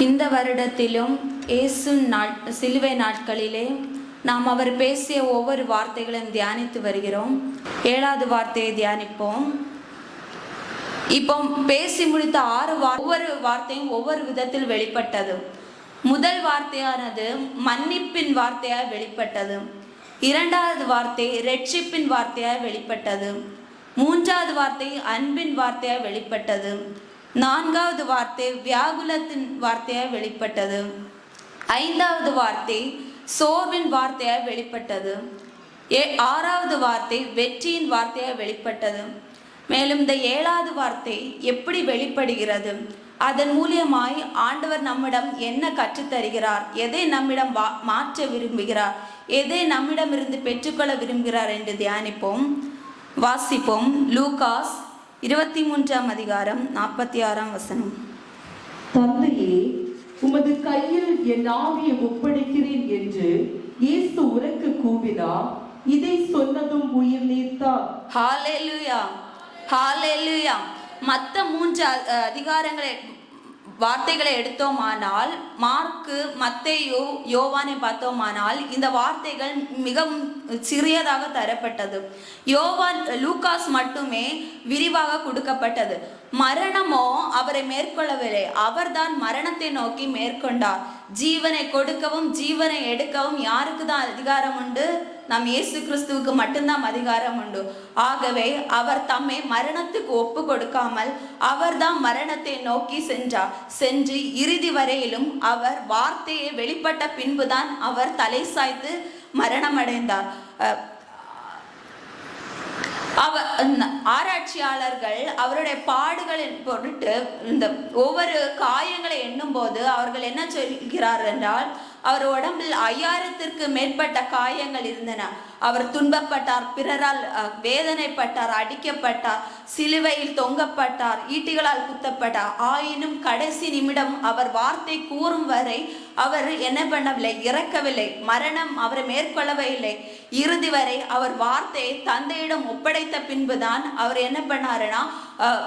இந்த வருடத்திலும் இயேசு சிலுவை நாட்களிலே நாம் அவர் பேசிய ஒவ்வொரு வார்த்தைகளையும் தியானித்து வருகிறோம். 7வது வார்த்தையை தியானிப்போம். இப்போ பேசி முடித்த 6 ஒவ்வொரு வார்த்தையும் ஒவ்வொரு விதத்தில் வெளிப்பட்டது. முதல் வார்த்தையானது மன்னிப்பின் வார்த்தையாய் வெளிப்பட்டது. 2வது வார்த்தை இரட்சிப்பின் வார்த்தையாய் வெளிப்பட்டது. 3வது வார்த்தை அன்பின் வார்த்தையாய் வெளிப்பட்டது. 4வது வார்த்தை வியாகுலத்தின் வார்த்தையாய் வெளிப்பட்டது. 5வது வார்த்தை சோர்வின் வார்த்தையாய் வெளிப்பட்டது. 6வது வார்த்தை வெற்றியின் வார்த்தையாய் வெளிப்பட்டது. மேலும் இந்த 7வது வார்த்தை எப்படி வெளிப்படுகிறது, அதன் மூலியமாய் ஆண்டவர் நம்மிடம் என்ன கற்றுத்தருகிறார், எதை நம்மிடம் மாற்ற விரும்புகிறார், எதை நம்மிடமிருந்து பெற்றுக்கொள்ள விரும்புகிறார் என்று தியானிப்போம். வாசிப்போம். லூகாஸ் 23ஆம் அதிகாரம் 46ஆம் வசனம். தந்தையே, உமது கையில் என் ஆவியை ஒப்படைக்கிறேன் என்று இயேசு உரக்க கூவினார். இதை சொன்னதும் உயிர் நீத்தார். ஹல்லேலூயா, ஹல்லேலூயா. மற்ற 3 அதிகாரங்களை வார்த்தைகளை எடுத்தோமானால், மார்க்கு, மத்தேயு, யோவானை பார்த்தோமானால் இந்த வார்த்தைகள் மிகவும் சிறியதாக தரப்பட்டது. லூகாஸ் மட்டுமே விரிவாக கொடுக்கப்பட்டது. மரணமோ அவரை மேற்கொள்ளவில்லை, அவர்தான் மரணத்தை நோக்கி மேற்கொண்டார். ஜீவனை கொடுக்கவும் ஜீவனை எடுக்கவும் யாருக்கு தான் அதிகாரம் உண்டு? நம் இயேசு கிறிஸ்துவுக்கு மட்டும்தான் அதிகாரம் உண்டு. ஆகவே அவர் தம்மை மரணத்துக்கு ஒப்பு கொடுக்காமல் அவர்தான் மரணத்தை நோக்கி சென்று இறுதி வரையிலும் அவர் வார்த்தையை வெளிப்பட்ட பின்புதான் அவர் தலை சாய்த்து மரணம் அடைந்தார். ஆராய்ச்சியாளர்கள் அவருடைய பாடுகளின் பொருட்டு இந்த ஒவ்வொரு காயங்களை எண்ணும் போது அவர்கள் என்ன சொல்கிறார் என்றால், அவர் உடம்பில் 5000த்திற்கு மேற்பட்ட காயங்கள் இருந்தன. அவர் துன்பப்பட்டார், பிறரால் வேதனைப்பட்டார், அடிக்கப்பட்டார், சிலுவையில் தொங்கப்பட்டார், ஈட்டிகளால் குத்தப்பட்டார். ஆயினும் கடைசி நிமிடம் அவர் வார்த்தை கூறும் வரை அவர் என்ன பண்ணவில்லை, இறக்கவில்லை. மரணம் அவரை மேற்கொள்ளவே இல்லை. இறுதி வரை அவர் வார்த்தையை தந்தையிடம் ஒப்படைத்த பின்புதான் அவர் என்ன பண்ணாருன்னா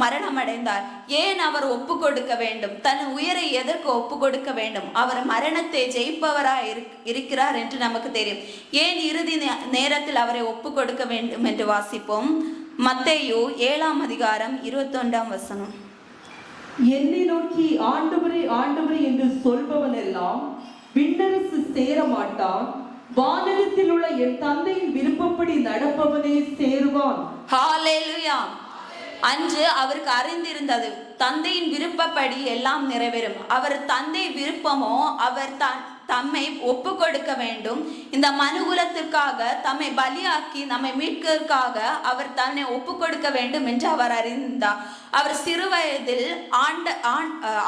மரணம் அடைந்தார். ஏன் அவர் ஒப்பு கொடுக்க வேண்டும்? தன் உயிரை எதற்கு ஒப்பு கொடுக்க வேண்டும்? அவர் மரணத்தை ஜெயிப்பவராய் இருக்கிறார் என்று நமக்கு தெரியும். ஏன் இறுதி நேரத்தில் அவரை ஒப்பு கொடுக்க வேண்டும் என்று வாசிப்போம். மத்தேயு 7ஆம் அதிகாரம் 21ஆம் வசனம். என்னை நோக்கி ஆண்டவரே ஆண்டவரே என்று சொல்பவன் எல்லாம் விண்ணரசு சேர மாட்டான், வானகத்தில் உள்ள என் தந்தையின் விருப்பப்படி நடப்பவனே சேருவான். ஹல்லேலூயா. அன்று அவருக்கு அறிந்திருந்தது, தந்தையின் விருப்பப்படி எல்லாம் நிறைவேறும். அவர் தந்தை விருப்பமோ அவர் தம்மை ஒப்பு கொடுக்க வேண்டும், இந்த மனுகுலத்திற்காக தம்மை பலியாக்கி நம்மை மீட்கிறதுக்காக அவர் தன்னை ஒப்பு கொடுக்க வேண்டும் என்று அவர் அறிந்தார். அவர் சிறு வயதில்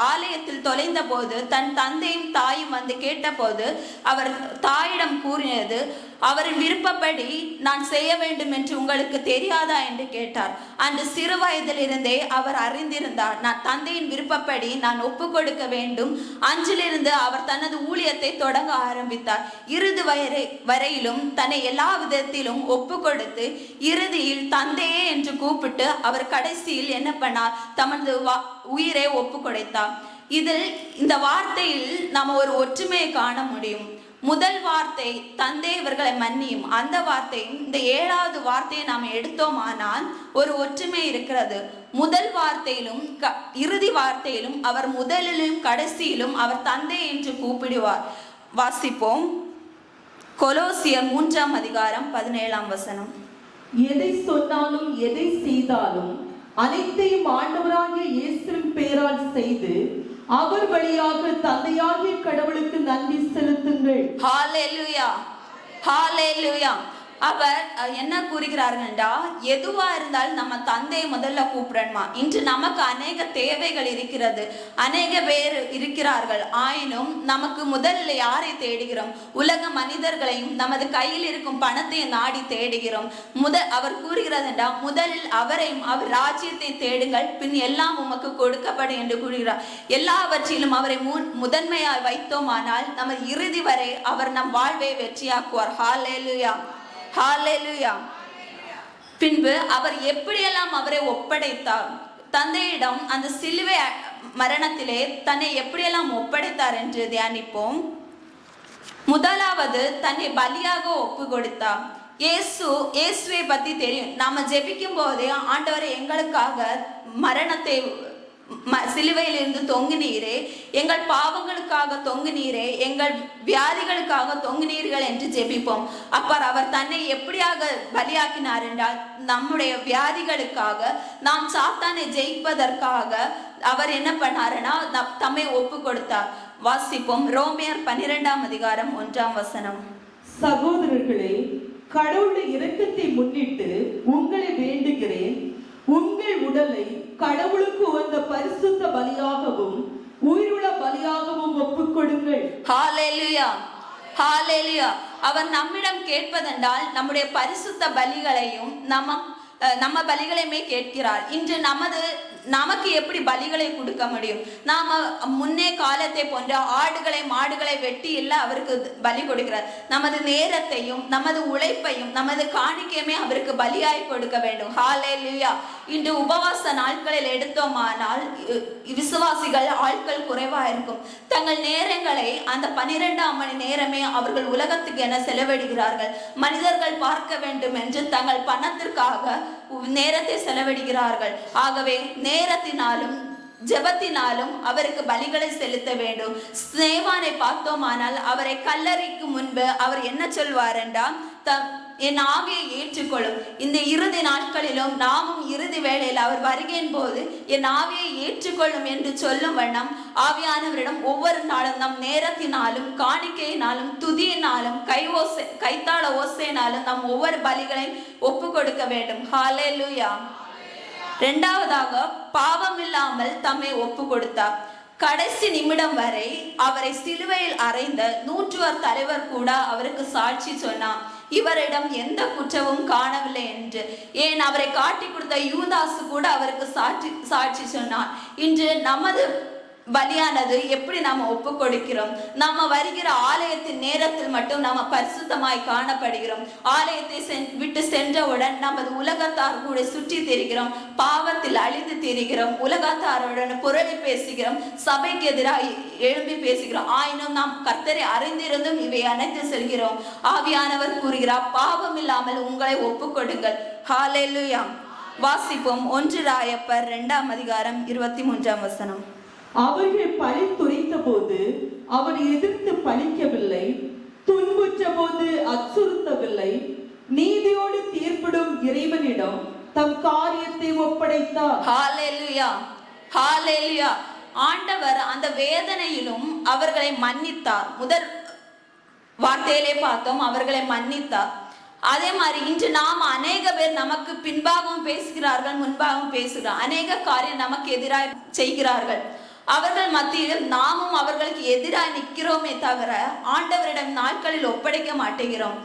ஆலயத்தில் தொலைந்த போது தன் தந்தையும் தாயும் வந்து கேட்டபோது அவர் தாயிடம் கூறினது, அவரின் விருப்பப்படி நான் செய்ய வேண்டும் என்று உங்களுக்கு தெரியாதா என்று கேட்டார். அன்று சிறு வயதில் இருந்தே அவர் அறிந்திருந்தார், நான் தந்தையின் விருப்பப்படி நான் ஒப்பு கொடுக்க வேண்டும். அன்றிலிருந்து அவர் தனது ஊழியத்தை தொடங்க ஆரம்பித்தார். இறுதி வரையிலும் தன்னை எல்லா விதத்திலும் ஒப்பு கொடுத்து இறுதியில் தந்தையே என்று கூப்பிட்டு அவர் கடைசியில் என்ன பண்ணார், தமது உயிரை ஒப்பு கொடுத்தார். இதில் இந்த வார்த்தையில் நாம் ஒரு ஒற்றுமையை காண முடியும். முதல் வார்த்தை தந்தை இவர்களை மன்னியும், அந்த வார்த்தையும் இந்த 7வது வார்த்தையை நாம் எடுத்தோமானால் ஒரு ஒற்றுமை இருக்கிறது. முதல் வார்த்தையிலும் இறுதி வார்த்தையிலும் அவர் முதலிலும் கடைசியிலும் அவர் தந்தை என்று கூப்பிடுவார். வாசிப்போம். கொலோசியர் 3ஆம் அதிகாரம் 17ஆம் வசனம். எதை சொன்னாலும் எதை செய்தாலும் அனைத்தையும் ஆண்டவராகிய இயேசுவின் பெயரால் செய்து அவர் வழியாக தந்தையாகிய கடவுளுக்கு நன்றி செலுத்துங்கள். ஹல்லேலூயா, ஹல்லேலூயா. அவர் என்ன கூறுகிறார்கள்டா, எதுவா இருந்தாலும் நம்ம தந்தையை முதல்ல கூப்பிடணுமா. இன்று நமக்கு அநேக தேவைகள் இருக்கிறது, அநேக பேர் இருக்கிறார்கள். ஆயினும் நமக்கு முதல்ல யாரை தேடுகிறோம்? உலக மனிதர்களையும் நமது கையில் இருக்கும் பணத்தையும் நாடி தேடுகிறோம். அவர் கூறுகிறதுண்டா, முதலில் அவரையும் அவர் ராஜ்யத்தை தேடுங்கள், பின் எல்லாம் உமக்கு கொடுக்கப்படும் என்று கூறுகிறார். எல்லாவற்றிலும் அவரை முதன்மையாய் வைத்தோமானால் நம்ம இறுதி வரை அவர் நம் வாழ்வை வெற்றியாக்குவார். ஹல்லேலூயா, ஹல்லேலூயா. பின்பு அவர் எப்படியெல்லாம் அவரை ஒப்படைத்தார்? தந்தையிடம் அந்த சிலுவை மரணத்திலே தன்னை எப்படியெல்லாம் ஒப்படைத்தார் என்று தியானிப்போம். முதலாவது தன்னை பலியாக ஒப்பு கொடுத்தார். இயேசுவை பத்தி தெரியும். நாம ஜெபிக்கும் போதே ஆண்டவரை எங்களுக்காக மரணத்தை சிலுவையிலிருந்து தொங்குனீரே, எங்கள் பாவங்களுக்காக தொங்குனீரே, எங்கள் வியாதிகளுக்காக தொங்குனீர்கள் என்று ஜெபிப்போம். அவர் தன்னை எப்படியாக பலியாக்கினார் என்றால் நம்முடைய வியாதிகளுக்காக, நாம் சாத்தானை ஜெயிப்பதற்காக அவர் என்ன பண்ணாருன்னா தம்மை ஒப்பு கொடுத்தார். வாசிப்போம். ரோமியர் 12ஆம் அதிகாரம் 1ஆம் வசனம். சகோதரர்களே, கடவுளுடைய இரக்கத்தை முன்னிட்டு உங்களை வேண்டுகிறேன், உங்கள் உடலை கடவுளுக்கு உகந்த பரிசுத்த பலியாகவும் உயிருள்ள பலியாகவும் ஒப்புக் கொடுங்கள். ஹல்லேலூயா, ஹல்லேலூயா. அவர் நம்மிடம் கேட்பதென்றால் நம்முடைய பரிசுத்த பலிகளையும் நம்ம பலிகளையுமே கேட்கிறார். இன்று நமக்கு எப்படி பலிகளை கொடுக்க முடியும்? நாம முன்னே காலத்தை போன்ற ஆடுகளை மாடுகளை வெட்டி இல்லை அவருக்கு பலி கொடுக்கிறார். நமது நேரத்தையும் நமது உழைப்பையும் நமது காணிக்கையுமே அவருக்கு பலியாய் கொடுக்க வேண்டும். ஹல்லேலூயா. இன்று உபவாச நாட்களில் எடுத்தோமானால் விசுவாசிகள் ஆட்கள் குறைவா இருக்கும். தங்கள் நேரங்களை அந்த 12ஆம் மணி நேரமே அவர்கள் உலகத்துக்கு என செலவிடுகிறார்கள். மனிதர்கள் பார்க்க வேண்டும் என்று தங்கள் பணத்திற்காக நேரத்தை செலவிடுகிறார்கள். ஆகவே நேரத்தினாலும் ஜெபத்தினாலும் அவருக்கு பலிகளை செலுத்த வேண்டும். ஸ்தேவானை பார்த்தோமானால் அவரை கல்லறைக்கு முன்பு அவர் என்ன சொல்வார் என்றால், என் ஆவியை ஏற்றுக்கொள்ளும். இந்த இறுதி நாட்களிலும் நாமும் இறுதி வேளையில் அவர் வருகையின் போது என் ஆவியை ஏற்றுக்கொள்ளும் என்று சொல்லும் வண்ணம் ஆவியானவரிடம் ஒவ்வொரு நாளும் நம் நேரத்தினாலும் காணிக்கையினாலும் துதியினாலும் கைத்தாள ஓசையினாலும் நம் ஒவ்வொரு பலிகளையும் ஒப்பு கொடுக்க வேண்டும். ஹல்லேலூயா. இரண்டாவதாக பாவம் இல்லாமல் தம்மை ஒப்பு கொடுத்தார். கடைசி நிமிடம் வரை அவரை சிலுவையில் அறைந்த 100 தலைவர் கூட அவருக்கு சாட்சி சொன்னார், இவரிடம் எந்த குற்றமும் காணவில்லை என்று. ஏன் அவரை காட்டி கொடுத்த யூதாசு கூட அவருக்கு சாட்சி சொன்னார். இன்று நமது பலியானது எப்படி நாம ஒப்பு கொடுக்கிறோம்? நாம வருகிற ஆலயத்தின் நேரத்தில் மட்டும் நாம பரிசுத்தமாய் காணப்படுகிறோம். ஆலயத்தை விட்டு சென்றவுடன் நமது உலகத்தார் கூட சுற்றி திரிகிறோம், பாவத்தில் அழிந்து திரிகிறோம், உலகத்தாருடன் புரளி பேசுகிறோம், சபைக்கு எதிராக எழும்பி பேசுகிறோம். ஆயினும் நாம் கர்த்தரை அறிந்திருந்தும் இவை அனைத்து செல்கிறோம். ஆவியானவர் கூறுகிறார், பாவம் இல்லாமல் உங்களை ஒப்பு கொடுங்கள். ஹல்லேலூயா. வாசிப்போம். 1 ராயப்பர் 2ஆம் அதிகாரம் 23ஆம் வசனம். அவர்கள் பழி துரைத்த போது அவர் எதிர்த்து பழிக்கவில்லை, துன்புற்ற போது அச்சுறுத்தவில்லை, நீதியோடு தீர்ப்பிடும் இறைவனிடம் தம் காரியத்தை ஒப்படைத்தார். ஹல்லேலூயா, ஹல்லேலூயா. ஆண்டவர் அந்த வேதனையிலும் அவர்களை மன்னித்தார். முதல் வார்த்தையிலே பார்த்தோம், அவர்களை மன்னித்தார். அதே மாதிரி இன்று நாம் அநேக பேர் நமக்கு பின்பாகவும் பேசுகிறார்கள், முன்பாகவும் பேசுகிறார். அநேக காரியம் நமக்கு எதிராக செய்கிறார்கள். அவர்கள் மத்தியில் நாமும் அவர்களுக்கு எதிராக நிற்கிறோமே தவிர ஆண்டவரிடம் நாட்களில் ஒப்படைக்க மாட்டேங்கிறோம்.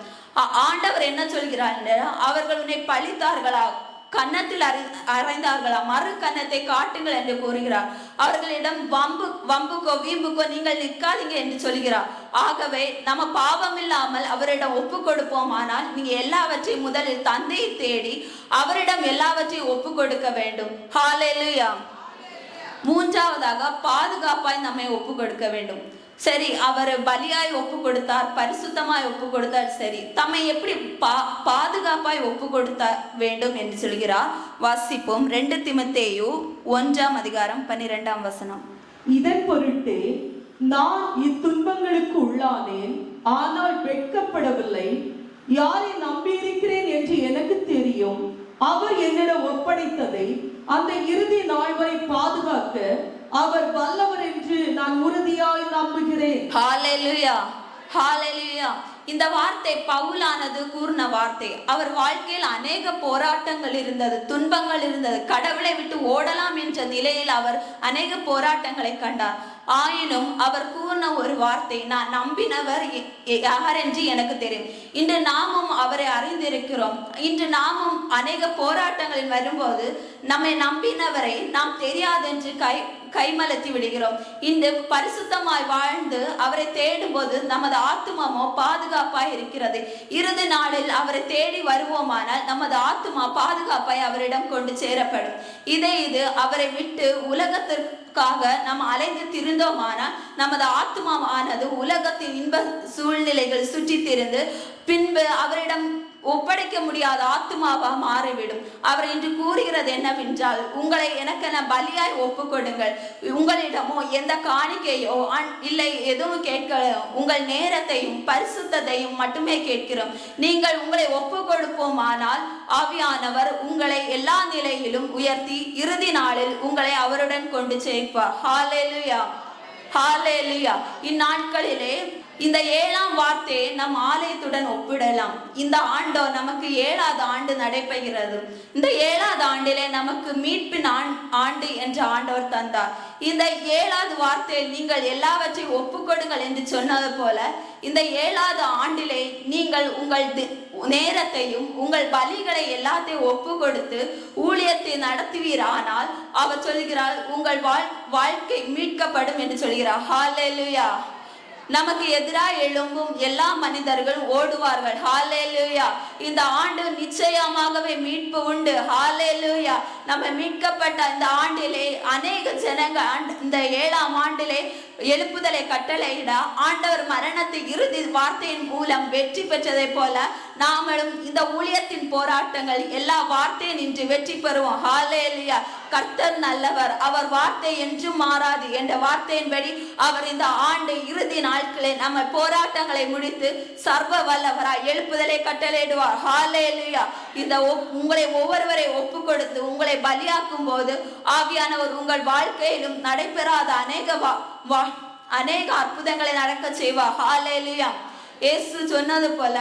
ஆண்டவர் என்ன சொல்கிறார்? அவர்கள் உன்னை பழித்தார்களா, கன்னத்தில் அறைந்தார்களா, மறு கன்னத்தை காட்டுங்கள் என்று கூறுகிறார். அவர்களிடம் வம்புக்கோ வீம்புக்கோ நீங்கள் நிற்காதீங்க என்று சொல்கிறார். ஆகவே நம்ம பாவம் இல்லாமல் அவரிடம் ஒப்பு கொடுப்போமானால் நீங்க எல்லாவற்றையும் முதலில் தந்தையை தேடி அவரிடம் எல்லாவற்றையும் ஒப்பு கொடுக்க வேண்டும். ஹல்லேலூயா. மூன்றாவதாக பாதுகாப்பாய் நம்மை ஒப்பு கொடுக்க வேண்டும். சரி, அவர் பலியாய் ஒப்பு கொடுத்தார், பரிசுத்தமாய் ஒப்பு கொடுத்தார். சரி, தம்மை எப்படி பாதுகாப்பாய் ஒப்பு கொடுத்த வேண்டும் என்று சொல்கிறார். வாசிப்போம். 2 தீமோத்தேயு 1ஆம் அதிகாரம் 12ஆம் வசனம். இதன் பொருட்டு நான் இத்துன்பங்களுக்கு உள்ளானேன், ஆனால் வெட்கப்படவில்லை. யாரை நம்பியிருக்கிறேன் என்று எனக்கு தெரியும். அவர் என்னிடம் ஒப்படைத்ததை அந்த இறுதி நாள் வரை பாதுகாக்க அவர் வல்லவர் என்று நான் உறுதியாய் நம்புகிறேன். ஹல்லேலூயா, ஹல்லேலூயா. இந்த வார்த்தை பவுலானது கூறின வார்த்தை. அவர் வாழ்க்கையில் அநேக போராட்டங்கள் இருந்தது, துன்பங்கள் இருந்தது. கடவுளை விட்டு ஓடலாம் என்ற நிலையில் அவர் அநேக போராட்டங்களை கண்டார். ஆயினும் அவர் கூறின ஒரு வார்த்தை, நான் நம்பினவர் யார் என்று எனக்கு தெரியும். இன்று நாமும் அவரை அறிந்திருக்கிறோம். இன்று நாமும் அநேக போராட்டங்களில் வரும்போது நம்மை நம்பினவரை நாம் தெரியாதென்று கைமலத்தி விடுகிறோம். இந்த பரிசுத்தமாய் வாழ்ந்து அவரை தேடும் போது நமது ஆத்துமாமோ பாதுகாப்பாய் இருக்கிறது. இறுதி நாளில் அவரை தேடி வருவோமானால் நமது ஆத்துமா பாதுகாப்பாய் அவரிடம் கொண்டு சேரப்படும். இது அவரை விட்டு உலகத்திற்காக நாம் அலைந்து திரிந்தோமானால் நமது ஆத்துமாவானது உலகத்தின் இன்ப சூழ்நிலைகள் சுற்றி திரிந்து பின்பு அவரிடம் ஒப்படைக்க முடியாத ஆத்துமாவா மாறிவிடும். அவர் இன்று கூறுகிறது என்னவென்றால், உங்களை எனக்கென பலியாய் ஒப்பு கொடுங்கள். உங்களிடமோ எந்த காணிக்கையோ இல்லை எதுவும் கேட்க, உங்கள் நேரத்தையும் பரிசுத்தையும் மட்டுமே கேட்கிறோம். நீங்கள் உங்களை ஒப்பு கொடுப்போமானால் ஆவியானவர் உங்களை எல்லா நிலையிலும் உயர்த்தி இறுதி நாளில் உங்களை அவருடன் கொண்டு சேர்ப்பார். ஹல்லேலூயா, ஹல்லேலூயா. இந்நாட்களிலே இந்த 7ஆம் வார்த்தையை நம் ஆலயத்துடன் ஒப்பிடலாம். இந்த ஆண்டோ நமக்கு 7வது ஆண்டு நடைபெறுகிறது. இந்த 7வது ஆண்டிலே நமக்கு மீட்பின் ஆண்டு என்று ஆண்டவர் தந்தார். இந்த 7வது வார்த்தையில் நீங்கள் எல்லாவற்றையும் ஒப்புக்கொடுங்கள் என்று சொன்னது போல இந்த 7வது ஆண்டிலே நீங்கள் உங்கள் நேரத்தையும் உங்கள் பலிகளை எல்லாத்தையும் ஒப்பு கொடுத்து ஊழியத்தை நடத்துவீரானால் அவர் சொல்கிறார் உங்கள் வாழ்க்கை மீட்கப்படும் என்று சொல்கிறார். ஹல்லேலூயா. நமக்கு எதிராக எழும்பும் எல்லா மனிதர்களும் ஓடுவார்கள். ஹல்லேலூயா. இந்த ஆண்டு நிச்சயமாகவே மீட்பு உண்டு. ஹல்லேலூயா. நம்ம மீட்கப்பட்ட இந்த ஆண்டிலே அநேக ஜனங்கள் இந்த 7ஆம் ஆண்டிலே எழுப்புதலை கட்டளையிட ஆண்டவர் மரணத்தை இறுதி வார்த்தையின் மூலம் வெற்றி பெற்றதை போல நாமளும் இந்த ஊழியத்தின் போராட்டங்கள் எல்லா வார்த்தையும் நின்று வெற்றி பெறுவோம். ஹல்லேலூயா. கர்த்தர் நல்லவர், அவர் வார்த்தை என்றும் மாறாது என்ற வார்த்தையின்படி அவர் இந்த ஆண்டு இறுதி நாட்களே நம்ம போராட்டங்களை முடித்து சர்வ வல்லவராய் எழுப்புதலை கட்டளையிடுவார். ஹல்லேலூயா. இந்த உங்களை ஒவ்வொருவரை ஒப்பு கொடுத்து உங்களை பலியாக்கும் போது ஆவியானவர் உங்கள் வாழ்க்கையிலும் நடைபெறாத அநேக அற்புதங்களை நடக்க செய்வார். ஹல்லேலூயா. இயேசு சொன்னது போல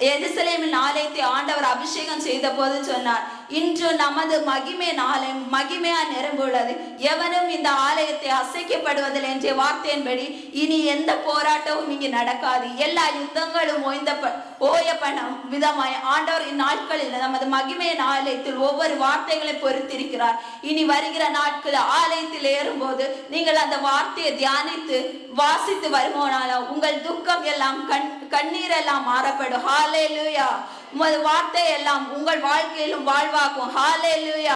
எருசலேமின் ஆலயத்தை ஆண்டவர் அபிஷேகம் செய்த போது சொன்னார், இன்று நமது மகிமை நாளம் மகிமையா நிரம்புள்ளது, எவனும் இந்த ஆலயத்தை அசைக்கப்படுவதில்லை என்ற வார்த்தையின்படி இனி எந்த போராட்டமும் இங்கு நடக்காது. எல்லா யுத்தங்களும் ஓய பண்ண விதமாய் ஆண்டவர் இந்நாட்களில் நமது மகிமையின் ஆலயத்தில் ஒவ்வொரு வார்த்தைகளை பொறுத்திருக்கிறார். இனி வருகிற நாட்கள் ஆலயத்தில் ஏறும்போது நீங்கள் அந்த வார்த்தையை தியானித்து வாசித்து வருமானாலும் உங்கள் துக்கம் எல்லாம் கண்ணீர் எல்லாம் மாறப்படும். ஹல்லேலூயா. உமது வார்த்தை எல்லாம் உங்கள் வாழ்க்கையிலும் வாழ்வாக்கும். ஹல்லேலூயா.